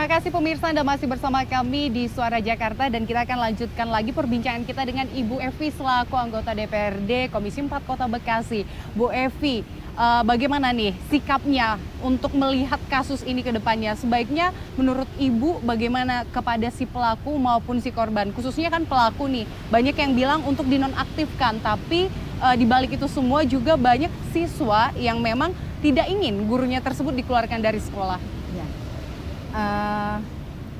Terima kasih pemirsa, Anda masih bersama kami di Suara Jakarta dan kita akan lanjutkan lagi perbincangan kita dengan Ibu Evi selaku anggota DPRD Komisi 4 Kota Bekasi. Bu Evi, bagaimana nih sikapnya untuk melihat kasus ini ke depannya? Sebaiknya menurut Ibu bagaimana kepada si pelaku maupun si korban? Khususnya kan pelaku nih, banyak yang bilang untuk dinonaktifkan, tapi di balik itu semua juga banyak siswa yang memang tidak ingin gurunya tersebut dikeluarkan dari sekolah.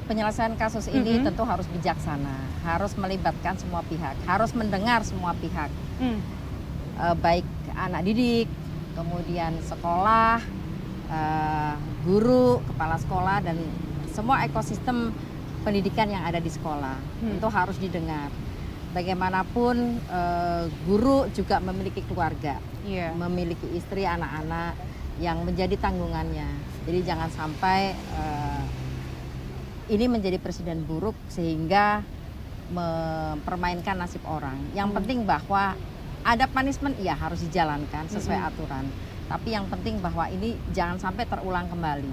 Penyelesaian kasus ini tentu harus bijaksana, harus melibatkan semua pihak, harus mendengar semua pihak, baik anak didik, kemudian sekolah, guru, kepala sekolah, dan semua ekosistem pendidikan yang ada di sekolah. Tentu harus didengar. Bagaimanapun guru juga memiliki keluarga, memiliki istri, anak-anak yang menjadi tanggungannya. Jadi jangan sampai ini menjadi presiden buruk sehingga mempermainkan nasib orang. Yang penting bahwa ada punishment, iya harus dijalankan sesuai aturan. Tapi yang penting bahwa ini jangan sampai terulang kembali.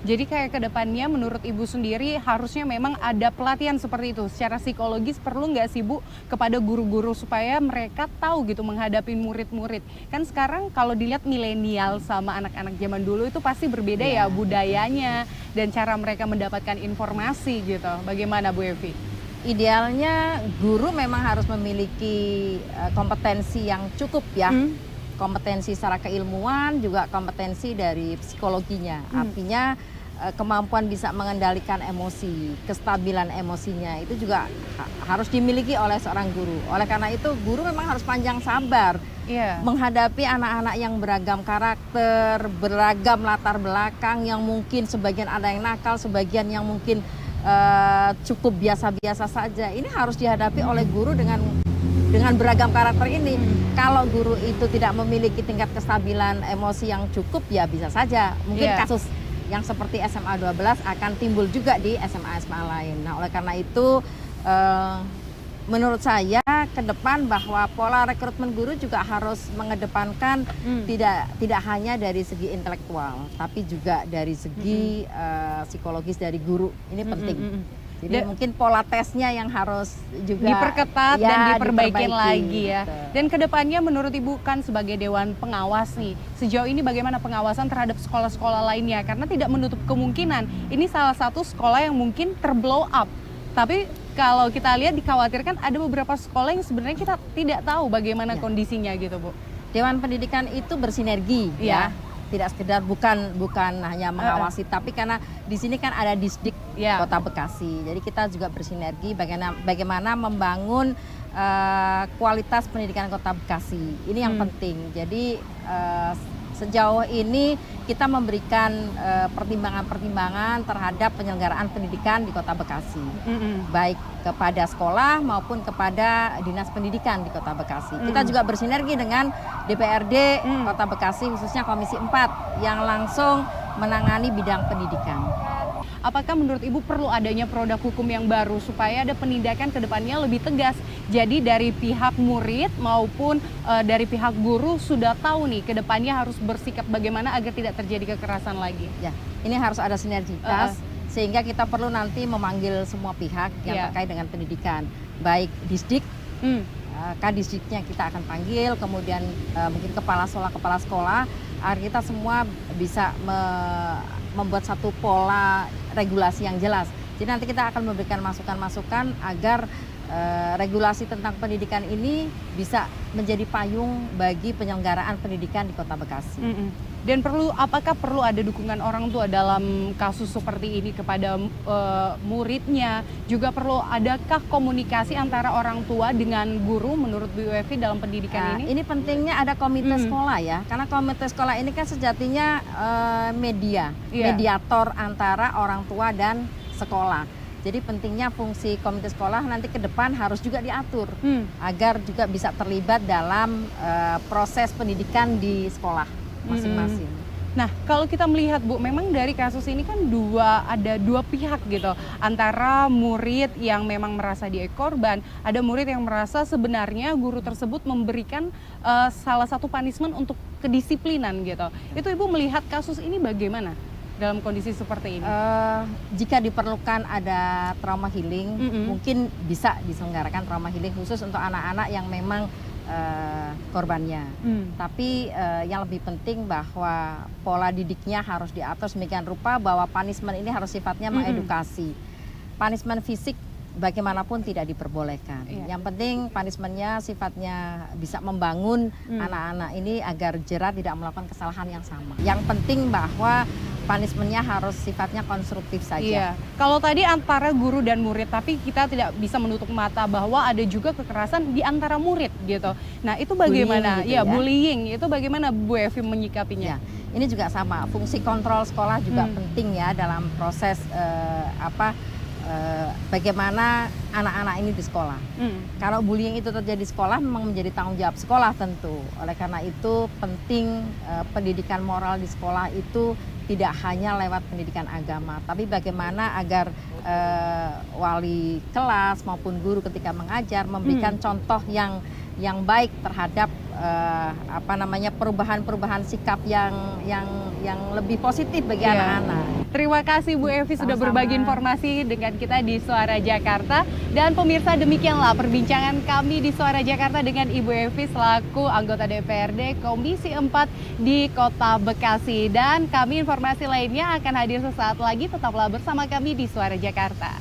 Jadi kayak ke depannya menurut Ibu sendiri harusnya memang ada pelatihan seperti itu. Secara psikologis perlu nggak sih Bu kepada guru-guru supaya mereka tahu gitu menghadapi murid-murid. Kan sekarang kalau dilihat milenial sama anak-anak zaman dulu itu pasti berbeda ya budayanya dan cara mereka mendapatkan informasi gitu. Bagaimana Bu Evi? Idealnya guru memang harus memiliki kompetensi yang cukup ya. Kompetensi secara keilmuan, juga kompetensi dari psikologinya. Artinya kemampuan bisa mengendalikan emosi, kestabilan emosinya itu juga harus dimiliki oleh seorang guru. Oleh karena itu guru memang harus panjang sabar menghadapi anak-anak yang beragam karakter, beragam latar belakang, yang mungkin sebagian ada yang nakal, sebagian yang mungkin cukup biasa-biasa saja. Ini harus dihadapi oleh guru dengan beragam karakter ini. Kalau guru itu tidak memiliki tingkat kestabilan emosi yang cukup, ya bisa saja mungkin kasus yang seperti SMA 12 akan timbul juga di SMA-SMA lain. Nah, oleh karena itu menurut saya ke depan bahwa pola rekrutmen guru juga harus mengedepankan tidak hanya dari segi intelektual, tapi juga dari segi psikologis dari guru. Ini penting. Jadi mungkin pola tesnya yang harus juga diperketat dan diperbaiki lagi ya. Betul. Dan kedepannya menurut Ibu kan sebagai Dewan Pengawas nih, sejauh ini bagaimana pengawasan terhadap sekolah-sekolah lainnya? Karena tidak menutup kemungkinan ini salah satu sekolah yang mungkin terblow up. Tapi kalau kita lihat dikhawatirkan ada beberapa sekolah yang sebenarnya kita tidak tahu bagaimana kondisinya gitu Bu. Dewan Pendidikan itu bersinergi ya. Tidak sekedar bukan hanya mengawasi, tapi karena di sini kan ada Disdik Kota Bekasi. Jadi kita juga bersinergi bagaimana membangun kualitas pendidikan Kota Bekasi. Ini yang penting. Jadi sejauh ini kita memberikan pertimbangan-pertimbangan terhadap penyelenggaraan pendidikan di Kota Bekasi. Baik kepada sekolah maupun kepada Dinas Pendidikan di Kota Bekasi. Kita juga bersinergi dengan DPRD Kota Bekasi, khususnya Komisi 4 yang langsung menangani bidang pendidikan. Apakah menurut Ibu perlu adanya produk hukum yang baru supaya ada penindakan ke depannya lebih tegas? Jadi dari pihak murid maupun dari pihak guru sudah tahu nih ke depannya harus bersikap bagaimana agar tidak terjadi kekerasan lagi. Ya, ini harus ada sinergitas sehingga kita perlu nanti memanggil semua pihak yang terkait dengan pendidikan, baik Disdik, Kadisdiknya kita akan panggil, kemudian mungkin kepala sekolah, agar kita semua bisa membuat satu pola regulasi yang jelas. Jadi nanti kita akan memberikan masukan-masukan agar regulasi tentang pendidikan ini bisa menjadi payung bagi penyelenggaraan pendidikan di Kota Bekasi. Dan apakah perlu ada dukungan orang tua dalam kasus seperti ini kepada muridnya? Juga perlu adakah komunikasi antara orang tua dengan guru menurut Bu Evi dalam pendidikan ini? Ini pentingnya ada komite sekolah ya, karena komite sekolah ini kan sejatinya mediator antara orang tua dan sekolah. Jadi pentingnya fungsi komite sekolah nanti ke depan harus juga diatur agar juga bisa terlibat dalam proses pendidikan di sekolah masing-masing. Nah, kalau kita melihat Bu, memang dari kasus ini kan ada dua pihak gitu. Antara murid yang memang merasa dia korban, ada murid yang merasa sebenarnya guru tersebut memberikan salah satu punishment untuk kedisiplinan gitu. Itu Ibu melihat kasus ini bagaimana? dalam kondisi seperti ini? Jika diperlukan ada trauma healing, mungkin bisa diselenggarakan trauma healing khusus untuk anak-anak yang memang korbannya. Tapi yang lebih penting bahwa pola didiknya harus diatur sedemikian rupa bahwa punishment ini harus sifatnya mengedukasi. Punishment fisik bagaimanapun tidak diperbolehkan. Yang penting punishmentnya sifatnya bisa membangun anak-anak ini agar jerat tidak melakukan kesalahan yang sama. Yang penting bahwa punishmentnya harus sifatnya konstruktif saja. Kalau tadi antara guru dan murid, tapi kita tidak bisa menutup mata bahwa ada juga kekerasan di antara murid gitu. Nah itu bagaimana? Bullying gitu bullying itu bagaimana Bu Evi menyikapinya? Ini juga sama. Fungsi kontrol sekolah juga penting ya dalam proses bagaimana anak-anak ini di sekolah. Kalau bullying itu terjadi di sekolah memang menjadi tanggung jawab sekolah tentu. Oleh karena itu penting pendidikan moral di sekolah itu tidak hanya lewat pendidikan agama, tapi bagaimana agar wali kelas maupun guru ketika mengajar memberikan contoh yang baik terhadap perubahan-perubahan sikap yang lebih positif bagi anak-anak. Terima kasih Bu Evi sudah berbagi informasi dengan kita di Suara Jakarta. Dan pemirsa, demikianlah perbincangan kami di Suara Jakarta dengan Ibu Evi selaku anggota DPRD Komisi 4 di Kota Bekasi. Dan kami informasi lainnya akan hadir sesaat lagi, tetaplah bersama kami di Suara Jakarta.